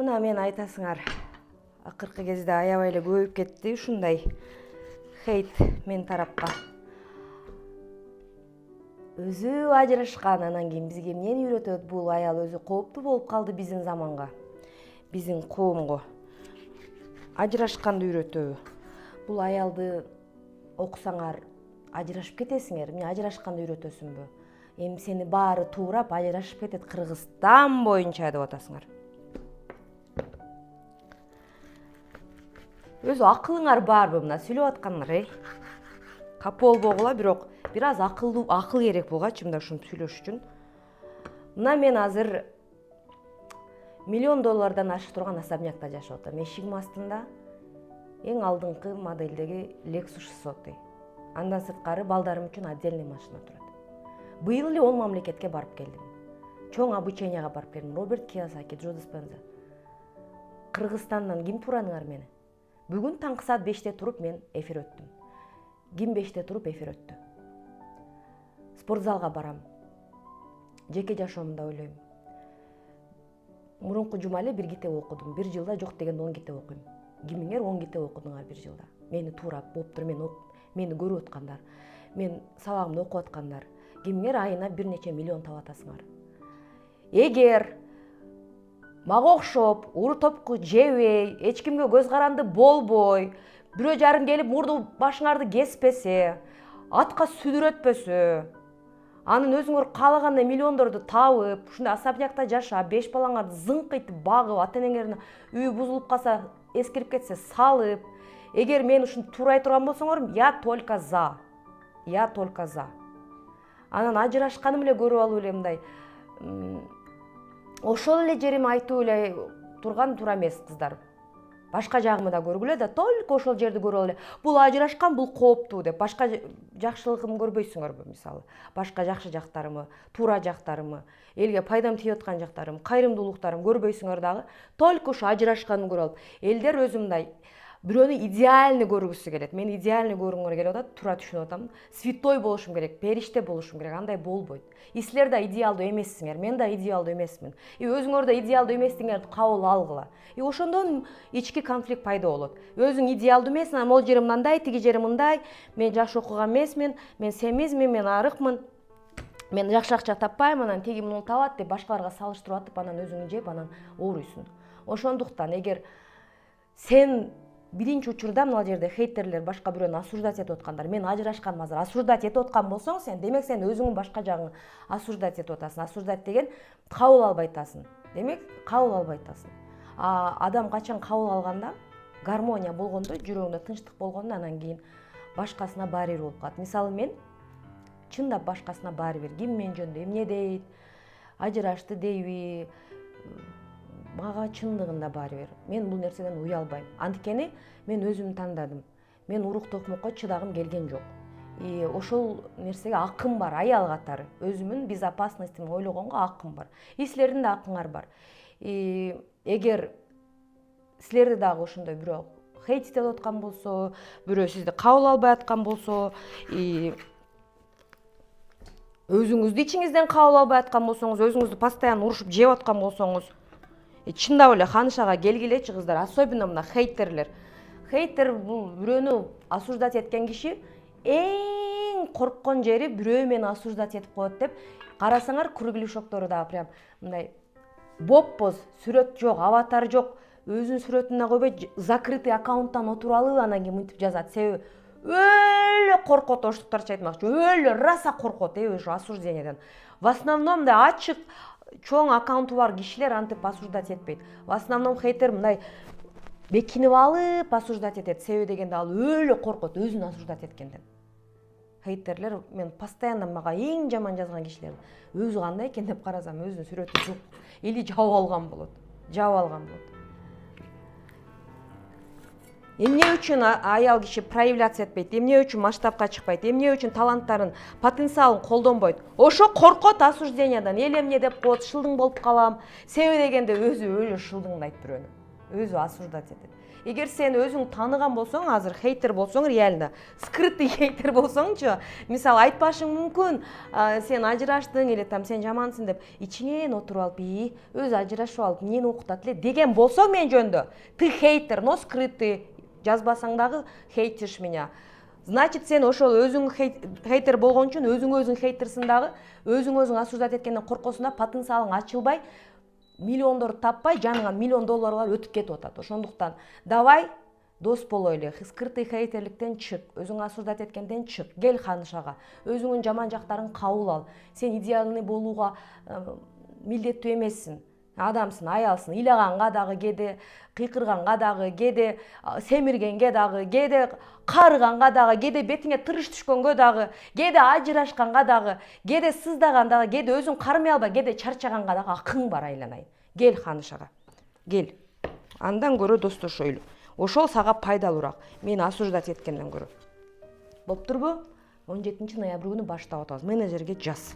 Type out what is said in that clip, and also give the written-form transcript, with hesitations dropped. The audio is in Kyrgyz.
Мына мен айтасыңар, акыркы кезде аябай эле көбөйүп кетти ушундай хейт мен тарапка. Өзү ажырашкан, анан кийин бизге эмнени үйрөтөт бул аял, өзү кооптуу болуп калды биздин заманга, биздин коомго. Ажырашканды үйрөтөбү? Бул аялды окусаңар ажырашып кетесиңер, эмне ажырашканды үйрөтөсүңбү? Эми сени баары туурап ажырашып кетет Кыргызстан боюнча деп атасыңар. Өзү акылыңар барбы мына сүйлөп аткандар, Капа болбогула, бирок бир аз акыл керек булгачы мында ушуну сүйлөш үчүн. Мына мен азыр $1 миллион ашып турган особнякта жашап атам. Эшигим астында эң алдыңкы моделдеги Lexus 600. Андан сырткары балдарым үчүн отдельный машина турат. Быйыл эле 10 мамлекетке барып келдим. Чоң обученияга барып келдим. Роберт Кийосаки, Джо Диспенза. Кыргызстандан ким турадыңар мени? Бүгүн таңкы саат 5-те туруп мен эфир өттүм. Ким 5-те туруп эфир өттү? Спортзалга барам. Жеке жашоомду ойлойм. Мурунку жума эле 1 китеп окудум. Бир жылда жок дегенде 10 китеп окуйм. Кимиңер 10 китеп окудуңар бир жылда? Мени туурап, болуптур, мени көрүп аткандар, мен сабагымды окуп аткандар. Кимиңер айына бир нече миллион таап атасыңар. Эгер мага окшоп, уру топку жебей, эч кимге көз каранды болбой, бирөө жарым келип мурду башыңарды кеспесе, атка сүдүрөтпөсө, анын өзүңөр каалагандай миллиондорду табып, ушундай особнякта жашап, 5 балаңарды зыңкыйтып багып, ата-энеңердин үйү бузулуп калса, эскирип кетсе салып, эгер мен ушуну туурай турган болсоңор, я только за. Анан ажырашканым эле көрүп алып эле мындай ошол эле жериме айтып эле турган туура эмес кыздар. Башка жагымы да көргүлө да, только ошол жерди көрүп эле. Бул ажырашкан, бул кооптуу деп. Башка жакшылыгымды көрбөйсүңөрбү, мисалы? Башка жакшы жактарымы, туура жактарымы, элге пайдам тийип аткан жактарым, кайрымдуулуктарым көрбөйсүңөр дагы. Только ушу ажырашканын көрүп алып. Элдер өзү мындай бирөөнү идеальный көргүсү келет. Мен идеальный көргүңөр келип атат, туура түшүнүп атам. Святой болушум керек, периште болушум керек, андай болбойт. Силер да идеалдуу эмессиңер, мен да идеалдуу эмесмин. Өзүңөр да идеалдуу эместигиңерди кабыл алгыла. Ошондон ички конфликт пайда болот. Өзүң идеалдуу эмессиң, могул жери мындай, тиги жери мындай, мен жакшы окуган эмесмин, мен семизмин, мен арыкмын, мен жакшы акча таппайм, анан тиги муну табат деп башкаларга салыштырып атып, анан өзүң жеп, анан ооруйсуң. Ошондуктан эгер сен биринчи учурда мына жерде хейтерлер башка бирөөнү осуждать этип аткандар, мен ажырашканым азыр осуждать этип аткан болсоң, сен демек сен өзүңүн башка жагыңы осуждать этип атасың. Осуждать деген кабыл албай атасың. Демек кабыл албай атасың. Адам качан кабыл алганда, гармония болгондо, жүрөгүндө тынчтык болгондо, анан кийин башкасына баары бир болуп калат. Мисалы мен чындап башкасына баары бир. Ким мен жөнүндө эмне дейт, ажырашты дейби, мага чындыгында баары бир. Мен бул нерседен уялбайм. Анткени мен өзүмдү тандадым. Мен урук токмокко чыдагым келген жок. Ошол нерсеге акым бар, аял катары. Өзүмдүн безопасностьтумду ойлогонго акым бар. Силердин да акыңар бар. Эгер силерди дагы ошондой бирөө хейтить этип аткан болсо, бирөө сизди кабыл албай аткан болсо, өзүңүздү ичиңизден кабыл албай аткан болсоңуз, өзүңүздү постоянно урушуп жеп аткан болсоңуз, чындап эле ханышага келгилечи кыздар, особенно мына хейтерлер. Хейтер бул бирөөнү осуждать эткен киши эң корккон жери бирөө мени осуждать этип коет деп карасаңар, кругляшоктору дагы прям мындай бопбоз, сүрөт жок, аватар жок, өзүнүн сүрөтүнө койбой закрытый аккаунттан отуралып анан кийин мынтип жазат. Себеби өлө коркот, оштуктарча айтмакчы, өлө раса коркот ошо осужденияден. В основном мындай ачык чоң аккаунту бар кишилер антип осуждать этпейт. В основном хейтер мындай бекинип алып осуждать этет. Себеби дегенде ал өлө коркот өзүн осуждать эткенден. Хейтерлер, мен постоянно мага эң жаман жазган кишилер өзү кандай экен деп карасам, өзүнүн сүрөтү жок. Или жабып алган болот. Эмне үчүн аял киши проявляция этпейт? Эмне үчүн масштабка чыкпайт? Эмне үчүн таланттарын, потенциалын колдонбойт? Ошо коркот осуждениядан. Эл эмне деп коет, шылдың болуп калам. Себеби дегенде өзү өлө шылдыңдайт бирөөнү. Өзү осуждать этет. эгер сен өзүң тааныган болсоң, азыр хейтер болсоң, реально скрытый хейтер болсоңчу, мисалы айтпашың мүмкүн, сен ажыраштың или там сен жамансың деп ичиңен отуруп алып, өзү ажырашып алып, эмнени окутат эле деген болсоң мен жөндө. Ты хейтер, но скрытый, жазбасаң дагы хейтишь меня. Значит, сен ошол өзүң хейтер болгон үчүн өзүң хейтерсиң дагы, өзүң осуждать эткенден коркосуң да, потенциалың ачылбай, миллиондорду таппай, жаныңа миллион долларлар өтүп кетип атат. Ошондуктан давай дос болойлу, скрытый хейтерликтен чык, өзүң осуждать эткенден чык, кел Ханышага, өзүңүн жаман жактарын кабыл ал. Сен идеальный болууга милдеттүү эмессиң. Адамсың, аялсың, ыйлаганга дагы, кээде кыйкырганга дагы, кээде семиргенге дагы, кээде каарыганга дагы, кээде бетиңе тырыш түшкөнгө дагы, кээде ажырашканга дагы, кээде сыздаганда дагы, кээде өзүң кармай албай, кээде чарчаганга дагы акың бар, айланайын. Кел Ханышага. Кел. Андан көрө достошойлу. Ошол сага пайдалуураак. Мени осуждать эткенден көрө. Болуптурбу? 17 ноябрь күнү баштап атабыз. Менеджерге жаз.